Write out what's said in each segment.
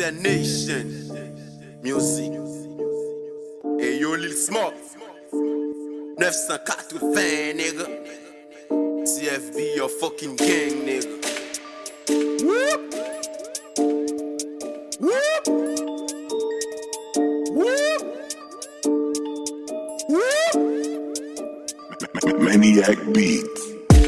TZ Nation Music. Hey yo Lil Smoke 980 nigga. CFB your fucking gang nigga. Whoop. Whoop. Whoop. Whoop. Maniac Beats.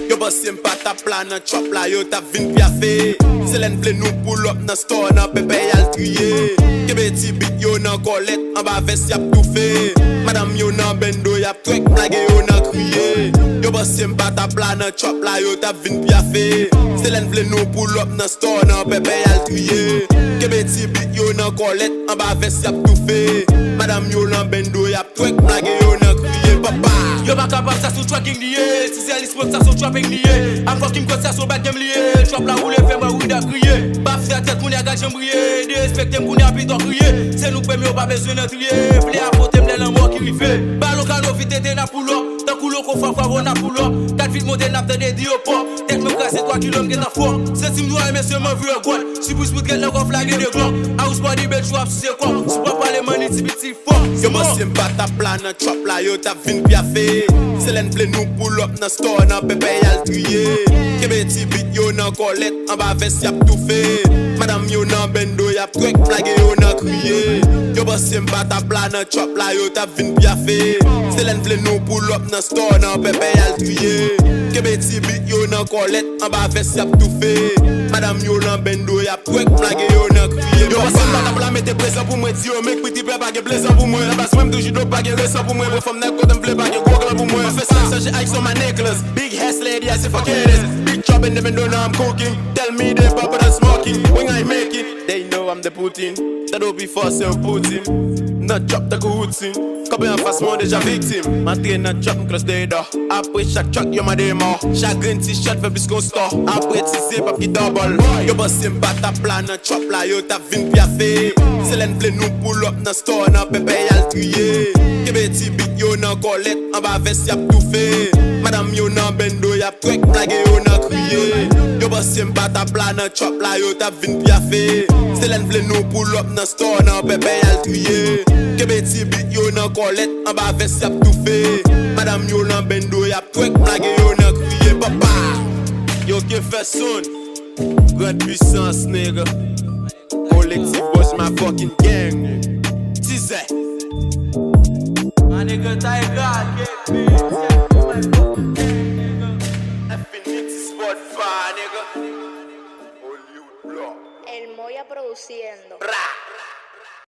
Yo boss yon pa ta plan nan chop la yo ta vin piafe. Selen vle nou pull up nan store nan bebe yal triye. Kebe ti bit yo nan kolet an ba vest yap tout fe. Madame yo nan bendo yap trek plage yo nan kriye. Yo boss yon pa ta plan nan chop la yo ta vin piafe. Selen vle nou pull up nan store nan bebe yal triye. Kebe ti bit yo nan kolet an ba vest yap tout fe. Madame yo nan bendo yap trek plage yo nan kriye. Papa yo pas capable ça sous tracking lié. Si c'est l'esprit ça sous trapping lié. Encore qui me cause ça sous bad game lié. Chop la roule fait moi oui da crier. Pas faire tête pour les gars jambrier. De respecter pour les habitants crier. C'est nous premier pas besoin d'entrier. Play à côté me la mort qui rive. Ballon cano vite t'es na poulo. Tant coulo qu'on fa fa na poulo. Quatre vite monter n'a pas de diopo. Tête me casser 3 km qui na fort. C'est si moi monsieur me vu quoi. Si pousse pour get la go flag de gland. House body belle chouap c'est quoi. Si pas parler money ti petit fort. Yo boss yon pa ta plan nan chop la yo ta vin piafe. Selen vle nou pull up nan store nan bebe yal triye. Kebe ti bit yo nan kolet an ba vest yap tout fe. Madame yo nan bendo yap trek plage yo nan kriye. Yo boss yon pa ta plan nan chop la yo ta vin piafe. Selen vle nou pull up nan store nan bebe yal triye. Kebe ti bit yo nan kolet an ba vest yap tout fe. Madame yo nan bendo yap trek plage yo nan kriye. Yo boss yon pa ta plan mette présent pour moi. Di yo mek petit peu pa gen plaisant pour moi. La base même toujours do pa gen récent pour moi. Moi femme net côté m'vle pa gen gros gland pour moi. Fais ça j'ai Ike sur my necklace. Big ass lady I say forget it. Big chop and them know now I'm cooking. Tell me they papa done smoking. When I make it, they know I'm the Putin. Ça doit be force un Putin. Not chop the Kuhutin. Combien en face moi déjà victime. M'entraîne dans chop m'cross des dents. Après chaque truck yo m'a démort. Chaque green t-shirt fait plus qu'on store. Après tissé pas qui double. Yo boss yon pa ta plan nan chop la yo ta vin piafe. Selen vle nou pull up nan store nan bebe yal triye. Kebe ti bit yo nan kolet an ba vest yap tout fe. Madame yo nan bendo yap trek plage yo nan kriye. Yo boss yon pa ta plan nan chop la yo ta vin piafe. Selen vle nou pull up nan store nan bebe yal triye. Kebe ti bit yo nan kolet an ba vest yap tout fe. Madame yo nan bendo yap trek plage yo nan kriye. Papa yo ke fè son grande puissance nigga. Collective boss my fucking gang nigga. TZ My nigga Tiger get me. Infinity Spot Bar nigga. Hollywood Block. El Moya produciendo. Ra.